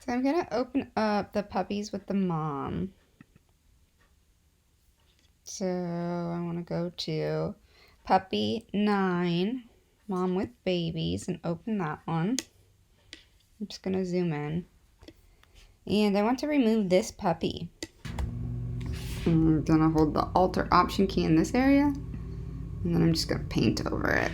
So I'm gonna open up the puppies with the mom. So I want to go to puppy 9, mom with babies, and open that one. I'm just gonna zoom in. And I want to remove this puppy. I'm gonna hold the alter option key in this area, and then I'm just gonna paint over it.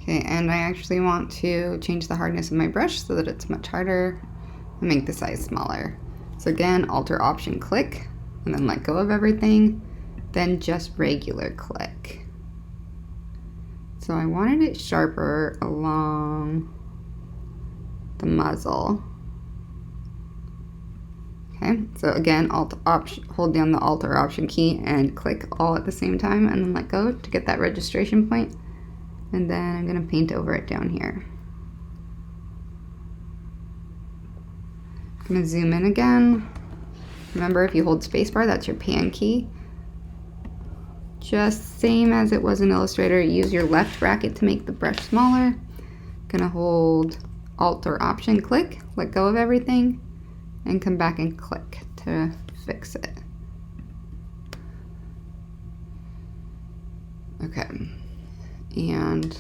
Okay, and I actually want to change the hardness of my brush so that it's much harder and make the size smaller. So again, alter option click, and then let go of everything, then just regular click. So I wanted it sharper along the muzzle. Okay, so again, hold down the alter option key and click all at the same time, and then let go to get that registration point. And then I'm gonna paint over it down here. I'm gonna zoom in again. Remember, if you hold spacebar, that's your pan key. Just same as it was in Illustrator, use your left bracket to make the brush smaller. Gonna hold Alt or Option, click, let go of everything, and come back and click to fix it. Okay, and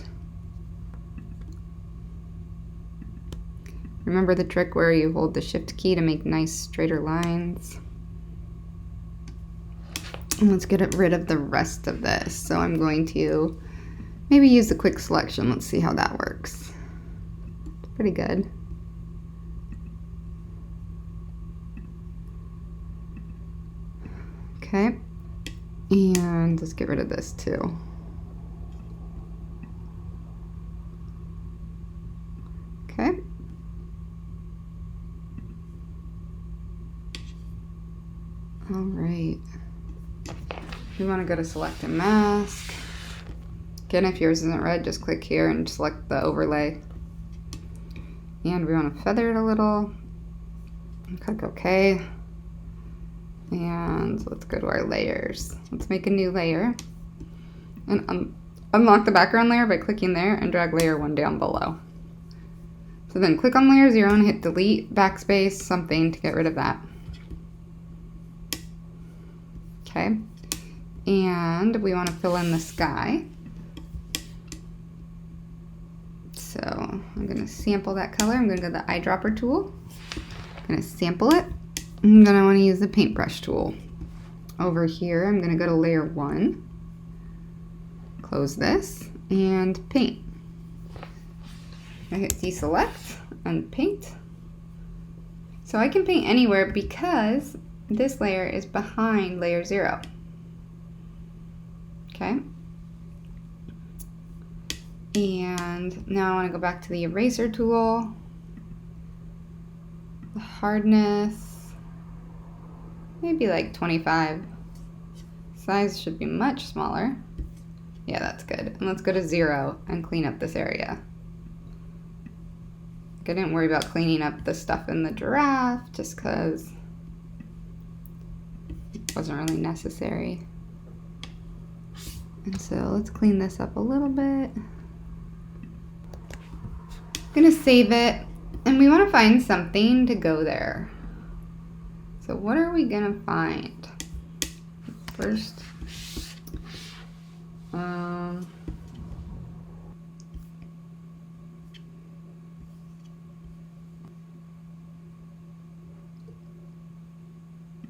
remember the trick where you hold the shift key to make nice straighter lines. And let's get rid of the rest of this. So I'm going to maybe use the quick selection. Let's see how that works. It's pretty good. Okay, and let's get rid of this too. Okay. All right. We want to go to select a mask. Again, if yours isn't red, just click here and select the overlay. And we want to feather it a little. Click OK. And let's go to our layers. Let's make a new layer. And unlock the background layer by clicking there and drag layer 1 down below. So then click on layer 0 and hit delete, backspace, something to get rid of that. Okay. And we want to fill in the sky. So I'm going to sample that color. I'm going to go to the eyedropper tool. I'm going to sample it. And then I want to use the paintbrush tool. Over here, I'm going to go to layer 1, close this, and paint. I hit deselect and paint. So I can paint anywhere because this layer is behind layer 0. Okay. And now I want to go back to the eraser tool. The hardness, maybe like 25. Size should be much smaller. Yeah, that's good. And let's go to 0 and clean up this area. I didn't worry about cleaning up the stuff in the giraffe just because it wasn't really necessary. And so let's clean this up a little bit. I'm gonna save it, and we want to find something to go there. So what are we gonna find? First, I'm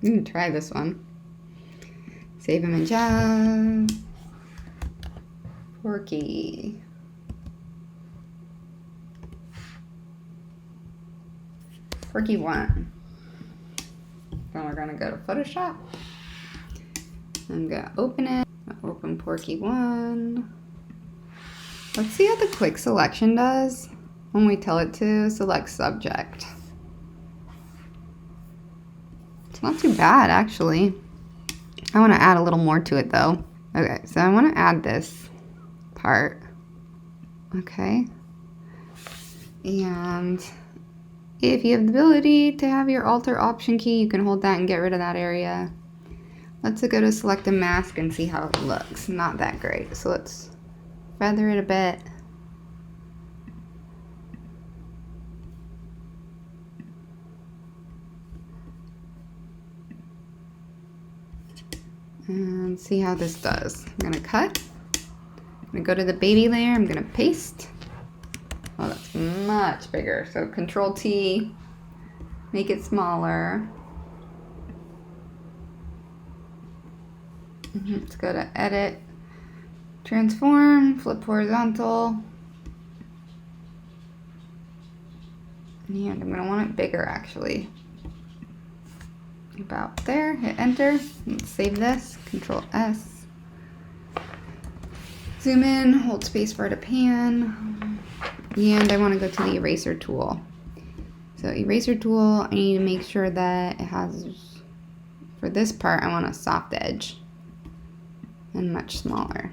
gonna try this one. Save image as Porky. Porky 1. Then we're gonna go to Photoshop. I'm gonna open it. Open Porky 1. Let's see how the quick selection does when we tell it to select subject. It's not too bad, actually. I want to add a little more to it, though. Okay, so I want to add this part. Okay. And if you have the ability to have your alter option key, you can hold that and get rid of that area. Let's go to select a mask and see how it looks. Not that great. So let's feather it a bit. And see how this does. I'm gonna cut. I'm gonna go to the baby layer. I'm gonna paste. Oh, that's much bigger. So Control T, make it smaller. Let's go to Edit, Transform, Flip Horizontal. And I'm gonna want it bigger actually. About there, hit enter, let's save this, Control S. Zoom in, hold space bar to pan. And I wanna go to the eraser tool. So eraser tool, I need to make sure that it has, for this part, I want a soft edge and much smaller.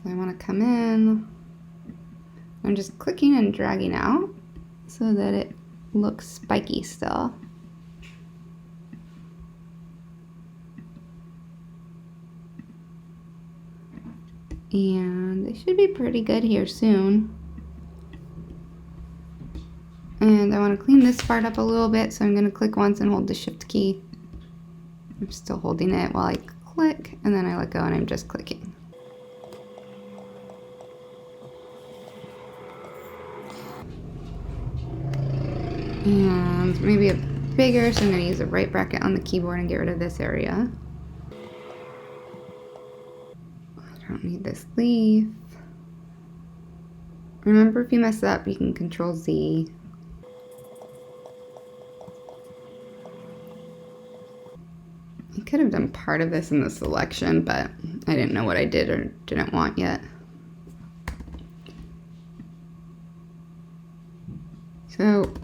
So I wanna come in, I'm just clicking and dragging out so that it looks spiky still. And they should be pretty good here soon. And I want to clean this part up a little bit, so I'm going to click once and hold the shift key. I'm still holding it while I click, and then I let go and I'm just clicking. And maybe a bigger, so I'm going to use a right bracket on the keyboard and get rid of this area. I don't need this leaf. Remember, if you mess up, you can Control Z. I could have done part of this in the selection, but I didn't know what I did or didn't want yet. So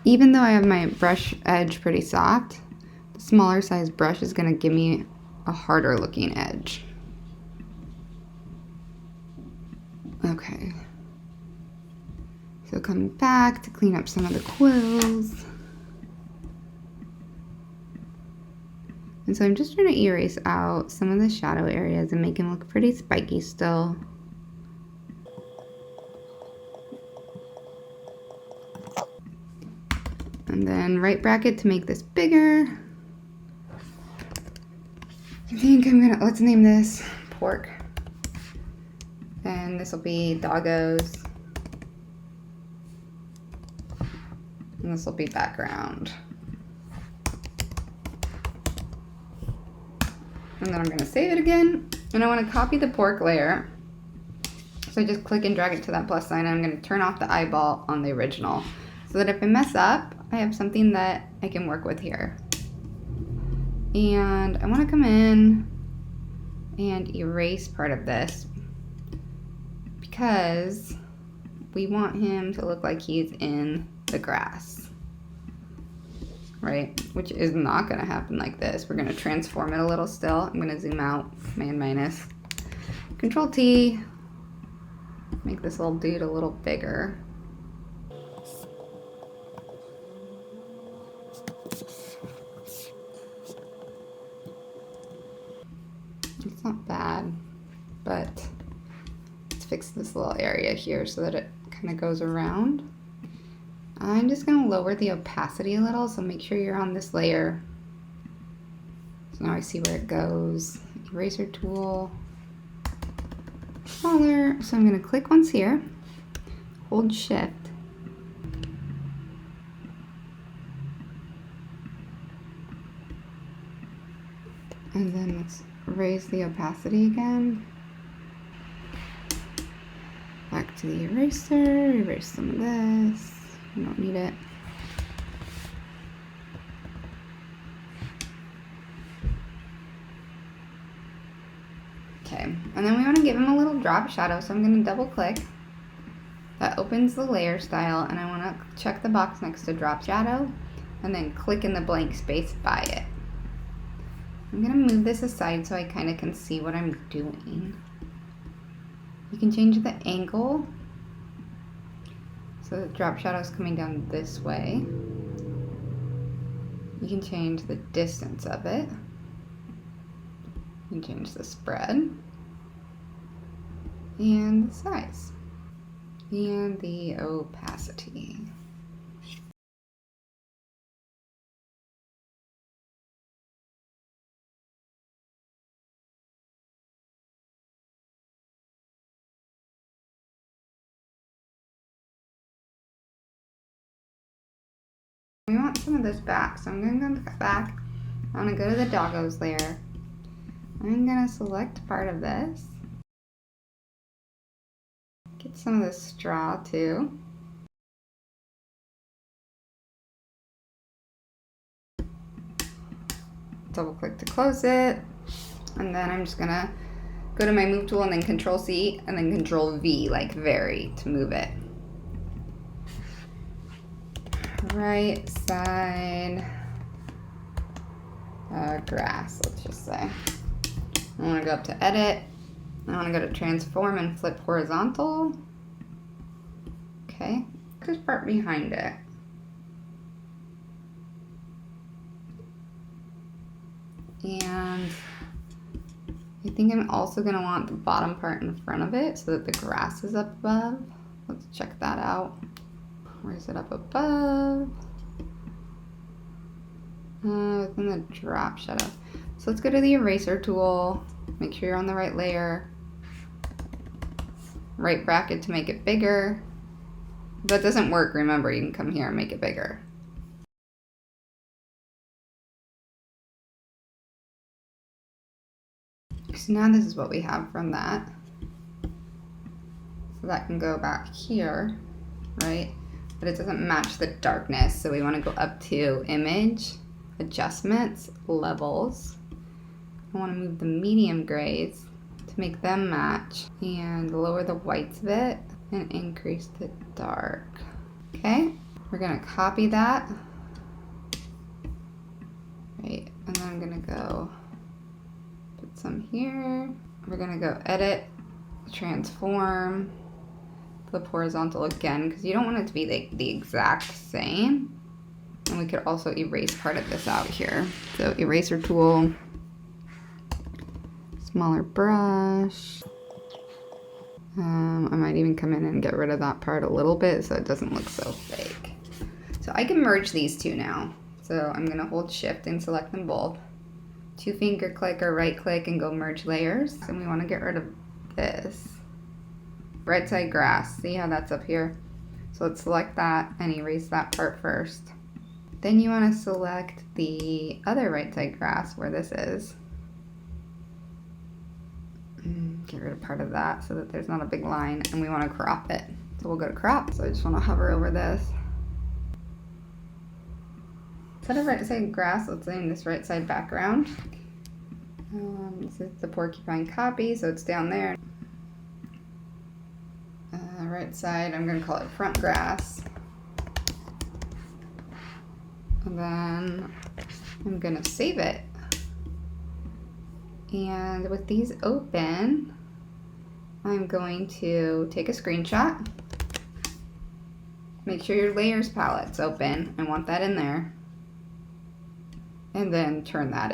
even though I have my brush edge pretty soft, the smaller size brush is going to give me a harder looking edge. Okay. So coming back to clean up some of the quills. And so I'm just trying to erase out some of the shadow areas and make them look pretty spiky still. And then right bracket to make this bigger. I think I'm gonna, let's name this pork. And this will be doggos. And this will be background. And then I'm gonna save it again. And I wanna copy the pork layer. So I just click and drag it to that plus sign, and I'm gonna turn off the eyeball on the original, so that if I mess up, I have something that I can work with here. And I wanna come in and erase part of this because we want him to look like he's in the grass, right? Which is not gonna happen like this. We're gonna transform it a little still. I'm gonna zoom out, Command minus, Control T, make this little dude a little bigger. It's not bad, but let's fix this little area here so that it kind of goes around. I'm just going to lower the opacity a little, so make sure you're on this layer. So now I see where it goes. Eraser tool, smaller. So I'm going to click once here, hold shift, and then let's raise the opacity again. Back to the eraser, erase some of this. I don't need it. Okay, and then we want to give him a little drop shadow, so I'm going to double click. That opens the layer style, and I want to check the box next to drop shadow, and then click in the blank space by it. I'm going to move this aside so I kind of can see what I'm doing. You can change the angle so the drop shadow is coming down this way. You can change the distance of it. You can change the spread and the size and the opacity. We want some of this back, so I'm going to go back. I'm going to go to the doggos layer. I'm going to select part of this. Get some of this straw too. Double click to close it. And then I'm just going to go to my move tool and then Control C and then Control V, like vary, to move it. Right side grass, let's just say. I want to go up to edit. I want to go to transform and flip horizontal. Okay, this part behind it. And I think I'm also going to want the bottom part in front of it so that the grass is up above. Let's check that out. Where is it up above? Within the drop shadow. So let's go to the eraser tool. Make sure you're on the right layer. Right bracket to make it bigger. If that doesn't work, remember, you can come here and make it bigger. So now this is what we have from that. So that can go back here, right? But it doesn't match the darkness. So we want to go up to Image, Adjustments, Levels. I want to move the medium grays to make them match and lower the whites a bit and increase the dark. Okay, we're going to copy that. Right, and then I'm going to go put some here. We're going to go Edit, Transform, flip horizontal again because you don't want it to be the exact same. And we could also erase part of this out here. So eraser tool, smaller brush. I might even come in and get rid of that part a little bit so it doesn't look so fake. So I can merge these two now. So I'm gonna hold shift and select them both. 2-finger click or right click and go merge layers. And we wanna get rid of this. Right side grass, see how that's up here? So let's select that and erase that part first. Then you wanna select the other right side grass where this is. Get rid of part of that so that there's not a big line, and we want to crop it. So we'll go to crop. So I just want to hover over this. Instead of right side grass, let's say in this right side background. This is the porcupine copy, so it's down there. Right side, I'm going to call it front grass. And then I'm going to save it. And with these open, I'm going to take a screenshot. Make sure your layers palette's open. I want that in there. And then turn that